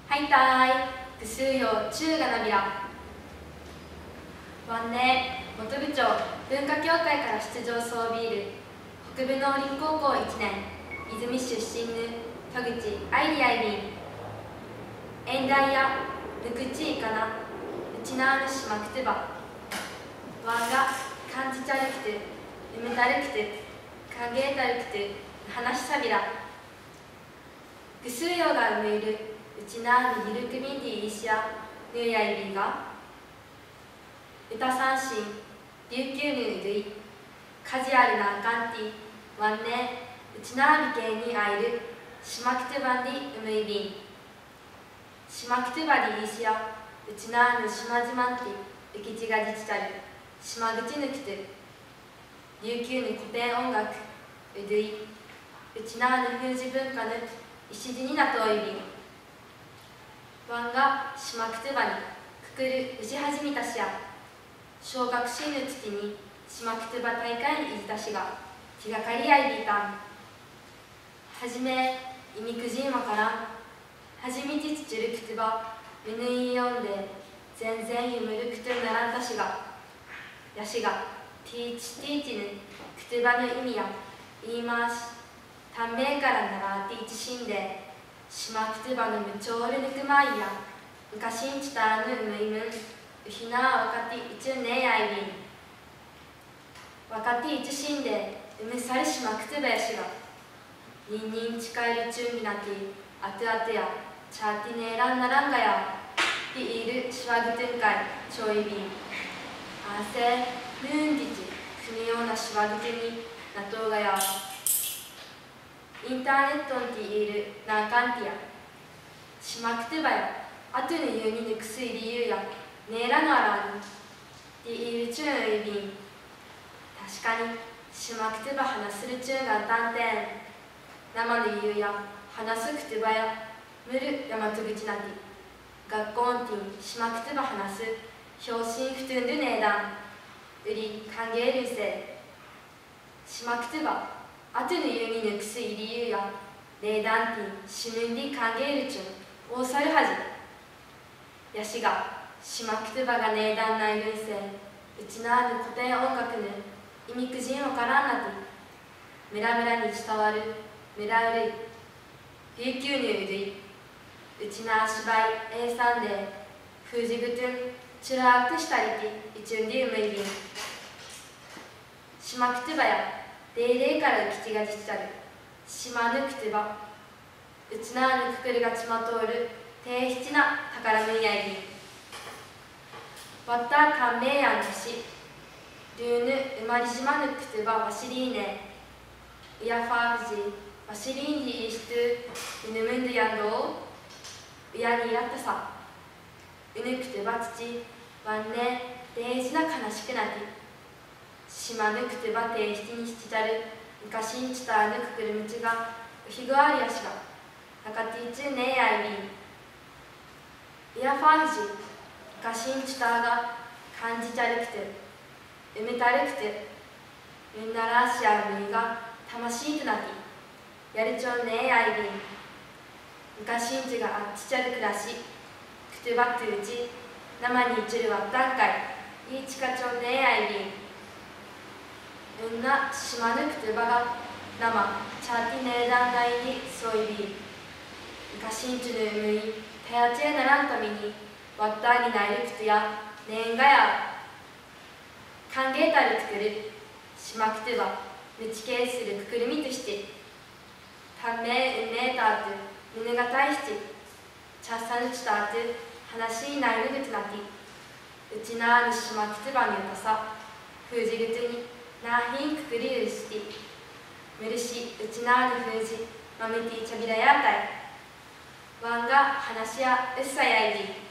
はいたい、ぐすうよ中がなびら。わんね、元部長、文化協会から出場総ビール、北部農林高校1年、泉出身ぬ、戸口愛理愛理。縁談や、ぬくちいかな、うちなあぬしまくてば。わんが、感じちゃるくて、うむたるくて、かげえたるくて、話しさびら。ぐすうよがうむいる、うちなあぬゆるくみんでいいしや、ぬやいびが。歌三振、琉球ぬうるい、カジュアルなあかんてぃ、わんね、うちなあびけんにあいる、しまくてばんにうむいびん。しまくてばりいいしや、うちなあぬしまじまんてぃ、うきちがじちたる、しまぐちぬくて、琉球ぬ古典音楽、うるい、うちなあぬ風じ文化ぬ、石地になとおいびん。わんがしまくてばに、くくるうじはじみたしや、小学生の月にしまくてば大会にいじたしが気がかりあいびいたん。はじめいみくじんわからん。はじみちつちゅるくてばむぬい読んで全然ゆむるくてならんたしがやしがティーチティーチぬくてばの意味や言い回し短命からならティーチしんでしまくてばのむちょうるぬくまいや昔んちたらぬむいむんうひなわかていちゅんねえあいびん。わかていちしんでうむさりしまくてばやしがにんにんちかえるちゅんびなてあてあてやちゃーてねえらんならんがやているしわぐてんかいちょいびん。あせぬんぎちくにようなしわぐてになとうがやインターネットんているなあかんてやしまくてばやあとぬゆうにぬくすい理由やねえらのあらぬているちゅんういびん。たしかにしまくてば話するちゅんがたんてん生の理由や話すくてばやむるやまとぐちなて学校んてんしまくてば話す表心ふとんるねえだんうり歓迎るせしまくてばあとぬゆうにぬくすい理由やねえだんてんしぬんり歓迎るちゅんおうさるはじやしがしまくてばがねえだんないるいせうちなあぬ古典音楽ぬいみくじんわからんなてむらむらに伝わるむらうるい琉球ぬうるいうちなあしばい A3 で風じぐとんちゅらくしたりていちゅんでうむいびん。しまくてばやでいでいからうきちがじちたるしまぬくてばうちなあぬくくるがちまとおるていひちな宝ぬんやいびん。わったたんめいやんとしりゅうぬうまりじまぬくてばわしりーねうやファーフジわしりんじいしとうぬむんどやんどうやにやったさうぬくてばつちわんねでいじなかなしくなてしまぬくてばていひちにしちたるむかしんちたあぬくくるみちがうひぐありやしがはかていちゅうねえあいびん。うやファーフジむかしんちたあが感じちゃるくてうむたるくてうんならしあるむいが魂となてやるちょんねえあいびん。むかしんちがあっちちゃるくらしくてばってうち生にいちるわったんかいいいちかちょんねえあいびん。うんなしまぬくてばが生ちゃってねえだんないにそういびん。むかしんちぬうむいたやちえならんためにわったにないるくてやねえんがや歓迎たるくくるしまくてばぬちけいするくくるみとしてたんめうんねえたあとむぬがたいしちちゃっさぬちたあと話にないるぐとなてうちなあぬしまくてばにうたさふうじぐとになあひんくくりうしてむるしうちなあぬふうじまめていちゃびらやたいわんが話やうっさやいびん。